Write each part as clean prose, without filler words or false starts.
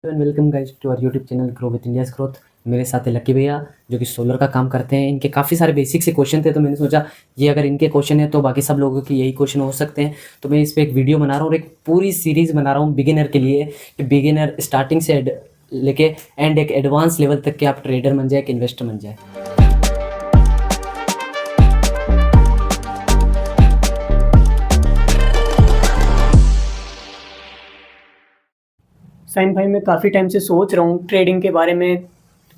And welcome guys to our YouTube channel grow with India's growth. मेरे साथ है lucky भैया जो कि सोलर का काम करते हैं। इनके काफ़ी सारे बेसिक से क्वेश्चन थे, तो मैंने सोचा ये अगर इनके क्वेश्चन है तो बाकी सब लोगों के यही क्वेश्चन हो सकते हैं। तो मैं इस पर एक वीडियो बना रहा हूँ और एक पूरी सीरीज़ बना रहा हूँ बिगिनर के लिए कि बिगिनर स्टार्टिंग से लेके एंड एक एडवांस लेवल तक के आप ट्रेडर बन जाए, एक इन्वेस्टर बन जाए। साइम भाई, मैं काफ़ी टाइम से सोच रहा हूँ ट्रेडिंग के बारे में,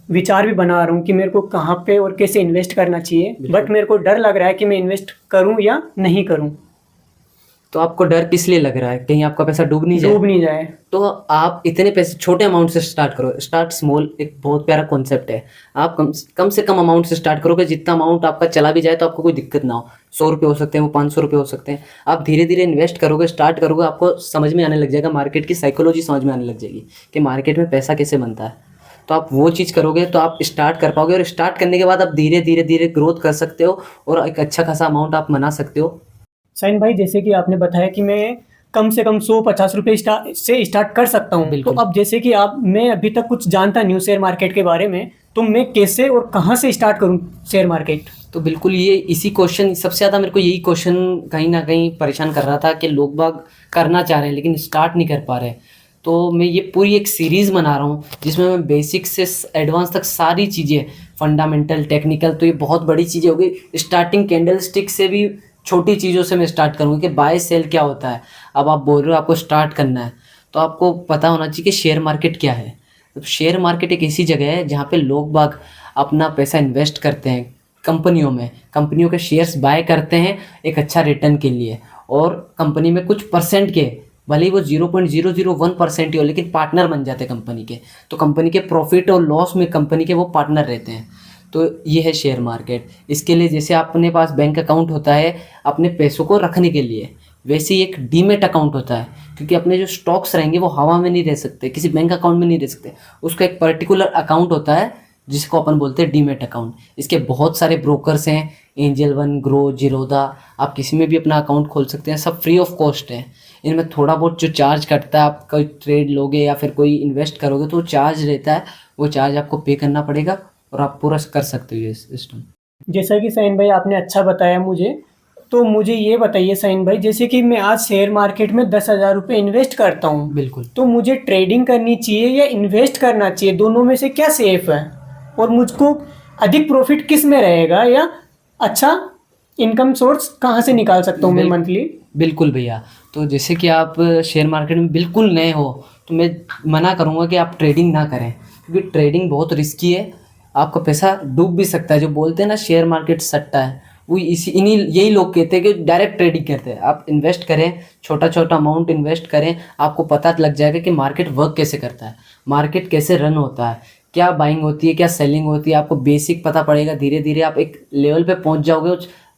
विचार भी बना रहा हूँ कि मेरे को कहाँ पे और कैसे इन्वेस्ट करना चाहिए। बट मेरे को डर लग रहा है कि मैं इन्वेस्ट करूँ या नहीं करूँ। तो आपको डर किस लिए लग रहा है? कहीं आपका पैसा डूब नहीं जाए? डूब नहीं जाए। तो आप इतने पैसे छोटे अमाउंट से स्टार्ट करो। स्टार्ट स्मॉल एक बहुत प्यारा कॉन्सेप्ट है। आप कम से कम अमाउंट से स्टार्ट करोगे, जितना अमाउंट आपका चला भी जाए तो आपको कोई दिक्कत ना हो। 100 रुपये हो सकते हैं, वो 500 रुपये हो सकते हैं। आप धीरे धीरे इन्वेस्ट करोगे, स्टार्ट करोगे, आपको समझ में आने लग जाएगा, मार्केट की साइकोलॉजी समझ में आने लग जाएगी कि मार्केट में पैसा कैसे बनता है। तो आप वो चीज़ करोगे तो आप स्टार्ट कर पाओगे, और स्टार्ट करने के बाद आप धीरे धीरे धीरे ग्रोथ कर सकते हो और एक अच्छा खासा अमाउंट आप बना सकते हो। साइन भाई, जैसे कि आपने बताया कि मैं कम से कम 150 रुपये से स्टार्ट कर सकता हूँ। तो बिल्कुल। अब जैसे कि मैं अभी तक कुछ जानता नहीं हूँ शेयर मार्केट के बारे में, तो मैं कैसे और कहाँ से स्टार्ट करूँ शेयर मार्केट? तो बिल्कुल ये इसी क्वेश्चन सबसे ज़्यादा मेरे को यही क्वेश्चन कहीं ना कहीं परेशान कर रहा था कि लोग बाग करना चाह रहे हैं लेकिन स्टार्ट नहीं कर पा रहे। तो मैं ये पूरी एक सीरीज़ बना रहा हूँ जिसमें मैं बेसिक से एडवांस तक सारी चीज़ें, फंडामेंटल, टेक्निकल, तो ये बहुत बड़ी चीज़ें होगी। स्टार्टिंग कैंडल स्टिक से भी छोटी चीज़ों से मैं स्टार्ट करूँगी कि बाय सेल क्या होता है। अब आप बोल रहे हो आपको स्टार्ट करना है तो आपको पता होना चाहिए कि शेयर मार्केट क्या है। तो शेयर मार्केट एक ऐसी जगह है जहाँ पे लोग बाग अपना पैसा इन्वेस्ट करते हैं कंपनियों में, कंपनियों के शेयर्स बाय करते हैं एक अच्छा रिटर्न के लिए, और कंपनी में कुछ परसेंट के, भले ही वो 0.001% ही हो, लेकिन पार्टनर बन जाते हैं कंपनी के। तो कंपनी के प्रॉफिट और लॉस में कंपनी के वो पार्टनर रहते हैं। तो ये है शेयर मार्केट। इसके लिए जैसे अपने पास बैंक अकाउंट होता है अपने पैसों को रखने के लिए, वैसे ही एक डीमेट अकाउंट होता है, क्योंकि अपने जो स्टॉक्स रहेंगे वो हवा में नहीं रह सकते, किसी बैंक अकाउंट में नहीं रह सकते। उसका एक पर्टिकुलर अकाउंट होता है जिसको अपन बोलते हैं डीमेट अकाउंट। इसके बहुत सारे ब्रोकर्स हैं, एंजल वन, ग्रो, जीरोधा, आप किसी में भी अपना अकाउंट खोल सकते हैं, सब फ्री ऑफ कॉस्ट है। इनमें थोड़ा बहुत जो चार्ज कटता है, आप कोई ट्रेड लोगे या फिर कोई इन्वेस्ट करोगे तो चार्ज रहता है, वो चार्ज आपको पे करना पड़ेगा और आप पूरा कर सकते हो ये सिस्टम। जैसा कि साइन भाई आपने अच्छा बताया मुझे, तो मुझे ये बताइए साइन भाई, जैसे कि मैं आज शेयर मार्केट में 10,000 रुपये इन्वेस्ट करता हूँ। बिल्कुल। तो मुझे ट्रेडिंग करनी चाहिए या इन्वेस्ट करना चाहिए? दोनों में से क्या सेफ है? और मुझको अधिक प्रॉफिट किस में रहेगा, या अच्छा इनकम सोर्स कहाँ से निकाल सकता हूँ मैं मंथली? बिल्कुल भैया। तो जैसे कि आप शेयर मार्केट में बिल्कुल नए हो तो मैं मना करूँगा कि आप ट्रेडिंग ना करें, क्योंकि ट्रेडिंग बहुत रिस्की है। आपका पैसा डूब भी सकता है। जो बोलते हैं ना शेयर मार्केट सट्टा है, वो यही लोग कहते हैं कि डायरेक्ट ट्रेडिंग करते हैं। आप इन्वेस्ट करें, छोटा छोटा अमाउंट इन्वेस्ट करें, आपको पता लग जाएगा कि मार्केट वर्क कैसे करता है, मार्केट कैसे रन होता है, क्या बाइंग होती है, क्या सेलिंग होती है, आपको बेसिक पता पड़ेगा। धीरे धीरे आप एक लेवल पे पहुंच जाओगे,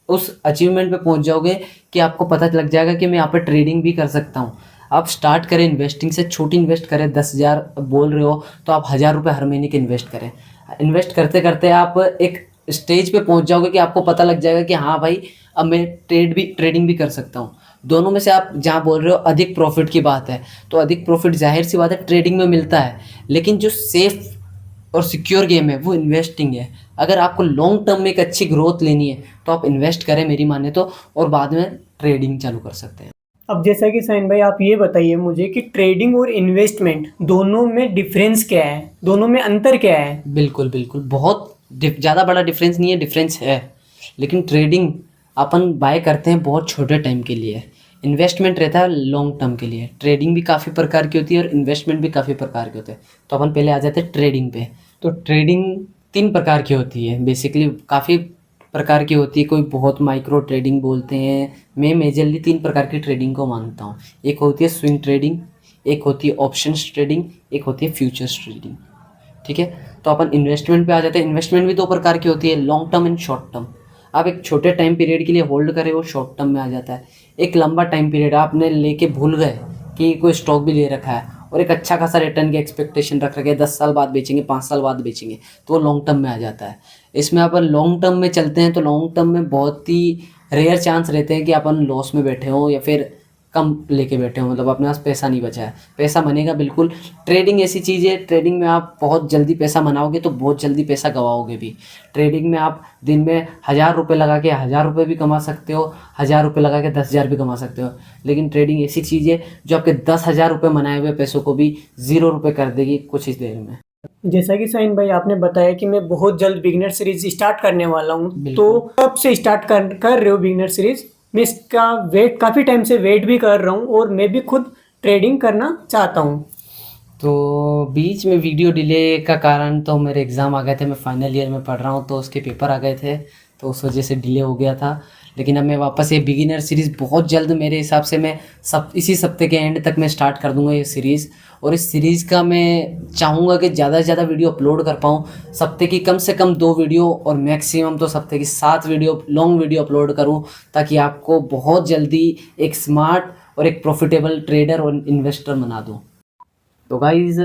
उस अचीवमेंट पे पहुंच जाओगे कि आपको पता लग जाएगा कि मैं यहाँ पर ट्रेडिंग भी कर सकता हूँ। आप स्टार्ट करें इन्वेस्टिंग से, छोटी इन्वेस्ट करें। 10,000 बोल रहे हो तो आप 1,000 रुपये हर महीने के इन्वेस्ट करें। इन्वेस्ट करते करते आप एक स्टेज पे पहुंच जाओगे कि आपको पता लग जाएगा कि हाँ भाई, अब मैं ट्रेडिंग भी कर सकता हूँ। दोनों में से आप जहाँ बोल रहे हो अधिक प्रॉफिट की बात है, तो अधिक प्रॉफिट जाहिर सी बात है ट्रेडिंग में मिलता है, लेकिन जो सेफ और सिक्योर गेम है वो इन्वेस्टिंग है। अगर आपको लॉन्ग टर्म में एक अच्छी ग्रोथ लेनी है तो आप इन्वेस्ट करें मेरी माने तो, और बाद में ट्रेडिंग चालू कर सकते हैं। अब जैसा कि साइन भाई आप ये बताइए मुझे कि ट्रेडिंग और इन्वेस्टमेंट दोनों में डिफरेंस क्या है, दोनों में अंतर क्या है? बिल्कुल बिल्कुल, बहुत ज़्यादा बड़ा डिफरेंस नहीं है, डिफरेंस है। लेकिन ट्रेडिंग अपन बाय करते हैं बहुत छोटे टाइम के लिए, इन्वेस्टमेंट रहता है लॉन्ग टर्म के लिए। ट्रेडिंग भी काफ़ी प्रकार की होती है और इन्वेस्टमेंट भी काफ़ी प्रकार के होते हैं। तो अपन पहले आ जाते हैं ट्रेडिंग पे। तो ट्रेडिंग 3 प्रकार की होती है बेसिकली, काफ़ी प्रकार की होती है। कोई बहुत माइक्रो ट्रेडिंग बोलते हैं। मैं मेजरली 3 प्रकार की ट्रेडिंग को मानता हूँ। एक होती है स्विंग ट्रेडिंग, एक होती है ऑप्शंस ट्रेडिंग, एक होती है फ्यूचर्स ट्रेडिंग। ठीक है। तो अपन इन्वेस्टमेंट पे आ जाते हैं। इन्वेस्टमेंट भी 2 प्रकार की होती है, long term and short term. आप एक छोटे टाइम पीरियड के लिए होल्ड करें वो शॉर्ट टर्म में आ जाता है। एक लंबा टाइम पीरियड आपने लेके भूल गए कि कोई स्टॉक भी ले रखा है और एक अच्छा खासा रिटर्न की एक्सपेक्टेशन रख रखे हैं, 10 साल बाद बेचेंगे, 5 साल बाद बेचेंगे, तो वो लॉन्ग टर्म में आ जाता है। इसमें अपन लॉन्ग टर्म में चलते हैं तो लॉन्ग टर्म में बहुत ही रेयर चांस रहते हैं कि अपन लॉस में बैठे हों या फिर कम लेके बैठे हो, मतलब अपने पास पैसा नहीं बचा है। पैसा बनेगा बिल्कुल। ट्रेडिंग ऐसी चीज़ है, ट्रेडिंग में आप बहुत जल्दी पैसा बनाओगे तो बहुत जल्दी पैसा गवाओगे भी। ट्रेडिंग में आप दिन में 1000 रुपये लगा के 1000 रुपये भी कमा सकते हो, 1000 रुपये लगा के 10,000 भी कमा सकते हो। लेकिन ट्रेडिंग ऐसी चीज़ है जो आपके 10,000 रुपये बनाए हुए पैसों को भी 0 रुपये कर देगी कुछ ही देर में। जैसा कि साइन भाई आपने बताया कि मैं बहुत जल्द बिगिनर सीरीज स्टार्ट करने वाला हूँ, तो कब से स्टार्ट कर रहे हो बिगिनर सीरीज? मैं इसका वेट काफ़ी टाइम से वेट भी कर रहा हूँ और मैं भी खुद ट्रेडिंग करना चाहता हूँ। तो बीच में वीडियो डिले का कारण तो मेरे एग्ज़ाम आ गए थे, मैं फाइनल ईयर में पढ़ रहा हूँ, तो उसके पेपर आ गए थे, तो उस वजह से डिले हो गया था। लेकिन अब मैं वापस ये बिगिनर सीरीज़ बहुत जल्द, मेरे हिसाब से मैं इसी हफ्ते के एंड तक मैं स्टार्ट कर दूंगा ये सीरीज़। और इस सीरीज़ का मैं चाहूँगा कि ज़्यादा से ज़्यादा वीडियो अपलोड कर पाऊँ। हफ्ते की कम से कम 2 वीडियो और मैक्सिमम तो हफ्ते की 7 वीडियो, लॉन्ग वीडियो अपलोड करूँ, ताकि आपको बहुत जल्दी एक स्मार्ट और एक प्रॉफिटेबल ट्रेडर और इन्वेस्टर बना दूँ। तो गाइज़,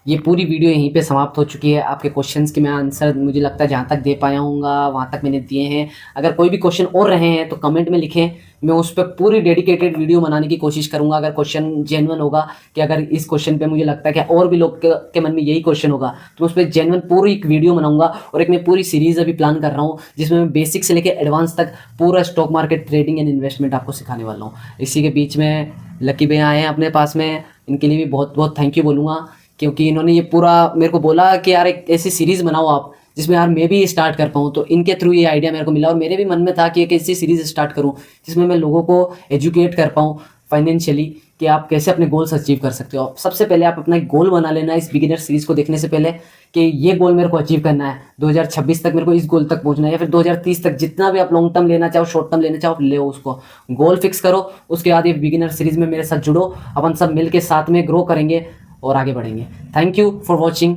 ये पूरी वीडियो यहीं पे समाप्त हो चुकी है। आपके क्वेश्चंस के मैं आंसर मुझे लगता है जहाँ तक दे पाया हूँगा वहाँ तक मैंने दिए हैं। अगर कोई भी क्वेश्चन और रहे हैं तो कमेंट में लिखें, मैं उस पर पूरी डेडिकेटेड वीडियो बनाने की कोशिश करूँगा। अगर क्वेश्चन जेन्युइन होगा कि अगर इस क्वेश्चन पे मुझे लगता है कि और भी लोग के मन में यही क्वेश्चन होगा, तो उस पर जेन्युइन पूरी एक वीडियो बनाऊँगा। और एक मैं पूरी सीरीज़ अभी प्लान कर रहा हूँ जिसमें मैं बेसिक से लेकर एडवांस तक पूरा stock market, trading and investment आपको सिखाने वाला हूँ। इसी के बीच में लकी भैया आए हैं अपने पास में, इनके लिए भी बहुत बहुत थैंक यू बोलूँगा, क्योंकि इन्होंने ये पूरा मेरे को बोला कि यार एक ऐसी सीरीज़ बनाओ आप जिसमें यार मैं भी स्टार्ट कर पाऊँ। तो इनके थ्रू ये आइडिया मेरे को मिला और मेरे भी मन में था कि एक ऐसी सीरीज़ स्टार्ट करूँ जिसमें मैं लोगों को एजुकेट कर पाऊँ फाइनेंशियली कि आप कैसे अपने गोल्स अचीव कर सकते हो। सबसे पहले आप अपना एक गोल बना लेना इस बिगिनर सीरीज़ को देखने से पहले कि ये गोल मेरे को अचीव करना है, 2026 तक मेरे को इस गोल तक पहुंचना है, या फिर 2030 तक, जितना भी आप लॉन्ग टर्म लेना चाहो, शॉर्ट टर्म लेना चाहो, आप ले उसको गोल फिक्स करो। उसके बाद ये बिगिनर सीरीज़ में मेरे साथ जुड़ो, अपन सब मिल के साथ में ग्रो करेंगे और आगे बढ़ेंगे। Thank you for watching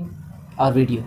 our video.